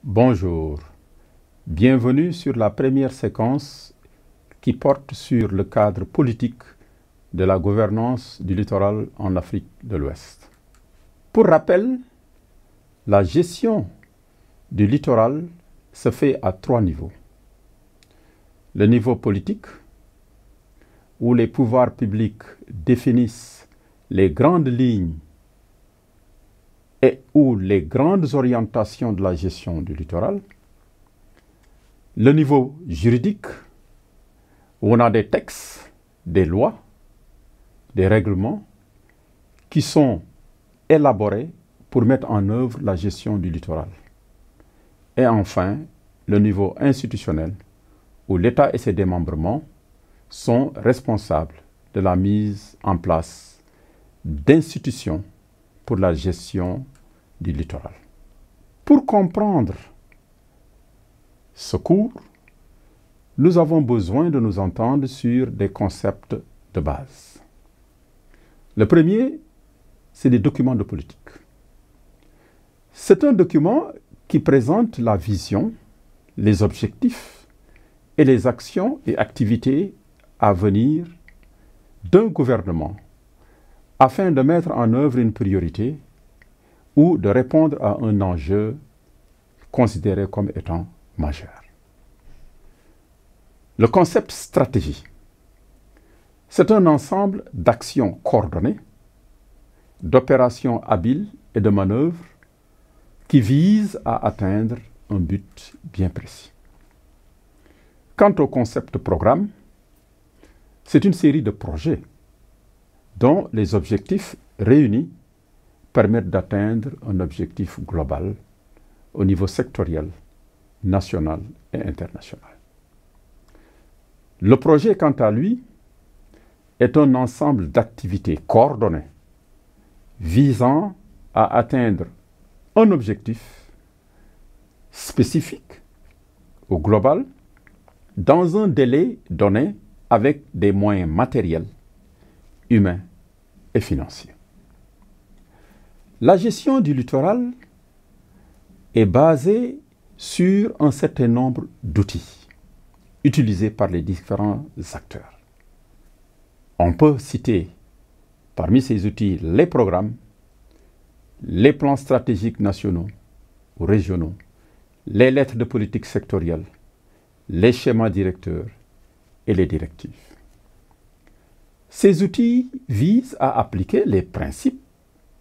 Bonjour, bienvenue sur la première séquence qui porte sur le cadre politique de la gouvernance du littoral en Afrique de l'Ouest. Pour rappel, la gestion du littoral se fait à 3 niveaux. Le niveau politique, où les pouvoirs publics définissent les grandes lignes et où les grandes orientations de la gestion du littoral. Le niveau juridique, où on a des textes, des lois, des règlements qui sont élaborés pour mettre en œuvre la gestion du littoral. Et enfin, le niveau institutionnel, où l'État et ses démembrements sont responsables de la mise en place d'institutions pour la gestion du littoral. Pour comprendre ce cours, nous avons besoin de nous entendre sur des concepts de base. Le premier, c'est les documents de politique. C'est un document qui présente la vision, les objectifs et les actions et activités à venir d'un gouvernement afin de mettre en œuvre une priorité ou de répondre à un enjeu considéré comme étant majeur. Le concept stratégie, c'est un ensemble d'actions coordonnées, d'opérations habiles et de manœuvres qui visent à atteindre un but bien précis. Quant au concept programme, c'est une série de projets dont les objectifs réunis permettent d'atteindre un objectif global au niveau sectoriel, national et international. Le projet, quant à lui, est un ensemble d'activités coordonnées visant à atteindre un objectif spécifique ou global dans un délai donné avec des moyens matériels, humains et financiers. La gestion du littoral est basée sur un certain nombre d'outils utilisés par les différents acteurs. On peut citer parmi ces outils les programmes, les plans stratégiques nationaux ou régionaux, les lettres de politique sectorielle, les schémas directeurs et les directives. Ces outils visent à appliquer les principes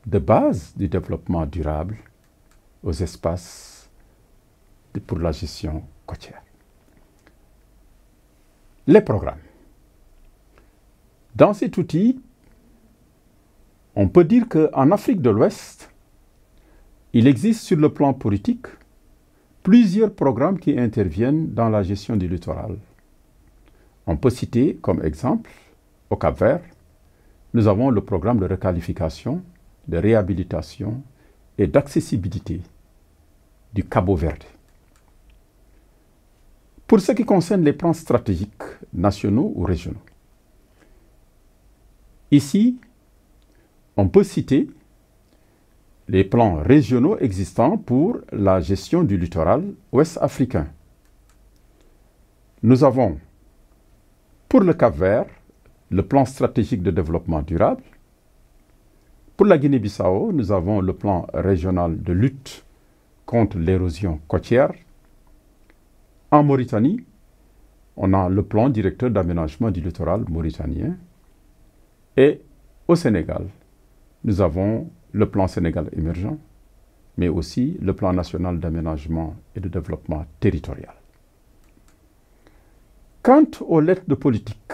de base du développement durable aux espaces pour la gestion côtière. Les programmes. Dans cet outil, on peut dire qu'en Afrique de l'Ouest, il existe sur le plan politique plusieurs programmes qui interviennent dans la gestion du littoral. On peut citer comme exemple, au Cap-Vert, nous avons le programme de requalification, de réhabilitation et d'accessibilité du Cabo Verde. Pour ce qui concerne les plans stratégiques nationaux ou régionaux, ici, on peut citer les plans régionaux existants pour la gestion du littoral ouest africain. Nous avons, pour le Cap-Vert, le plan stratégique de développement durable. Pour la Guinée-Bissau, nous avons le plan régional de lutte contre l'érosion côtière. En Mauritanie, on a le plan directeur d'aménagement du littoral mauritanien. Et au Sénégal, nous avons le plan Sénégal émergent, mais aussi le plan national d'aménagement et de développement territorial. Quant aux lettres de politique,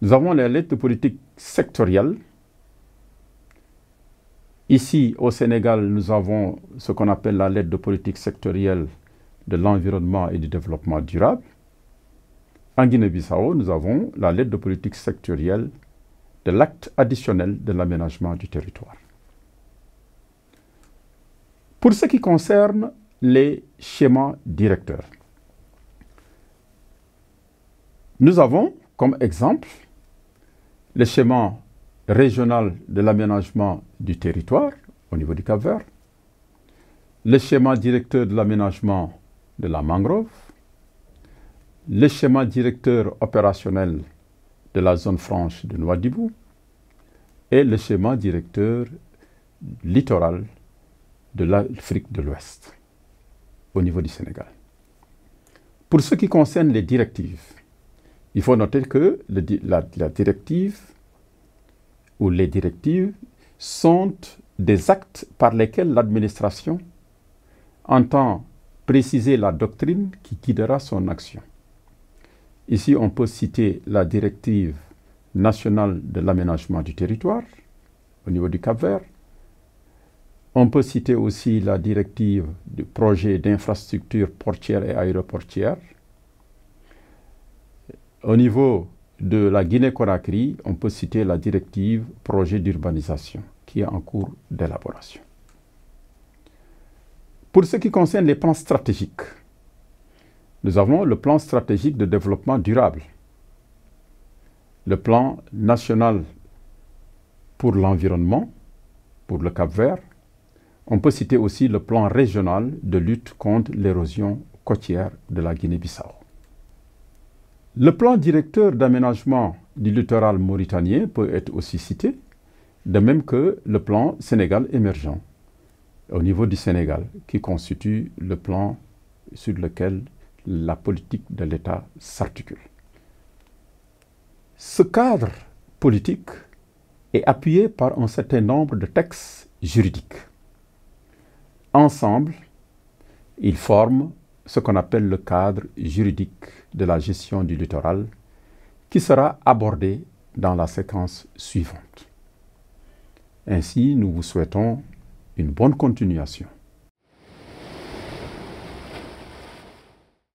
nous avons les lettres de politique sectorielles. Ici, au Sénégal, nous avons ce qu'on appelle la lettre de politique sectorielle de l'environnement et du développement durable. En Guinée-Bissau, nous avons la lettre de politique sectorielle de l'acte additionnel de l'aménagement du territoire. Pour ce qui concerne les schémas directeurs, nous avons comme exemple le schéma régional de l'aménagement du territoire au niveau du Cap-Vert, le schéma directeur de l'aménagement de la mangrove, le schéma directeur opérationnel de la zone franche de Nouadhibou et le schéma directeur littoral de l'Afrique de l'Ouest au niveau du Sénégal. Pour ce qui concerne les directives, il faut noter que la directive ou les directives sont des actes par lesquels l'administration entend préciser la doctrine qui guidera son action. Ici, on peut citer la directive nationale de l'aménagement du territoire au niveau du Cap-Vert. On peut citer aussi la directive du projet d'infrastructure portière et aéroportière. Au niveau de la Guinée-Conakry, on peut citer la directive projet d'urbanisation qui est en cours d'élaboration. Pour ce qui concerne les plans stratégiques, nous avons le plan stratégique de développement durable, le plan national pour l'environnement, pour le Cap-Vert. On peut citer aussi le plan régional de lutte contre l'érosion côtière de la Guinée-Bissau. Le plan directeur d'aménagement du littoral mauritanien peut être aussi cité, de même que le plan Sénégal émergent au niveau du Sénégal, qui constitue le plan sur lequel la politique de l'État s'articule. Ce cadre politique est appuyé par un certain nombre de textes juridiques. Ensemble, ils forment ce qu'on appelle le cadre juridique de la gestion du littoral, qui sera abordé dans la séquence suivante. Ainsi, nous vous souhaitons une bonne continuation.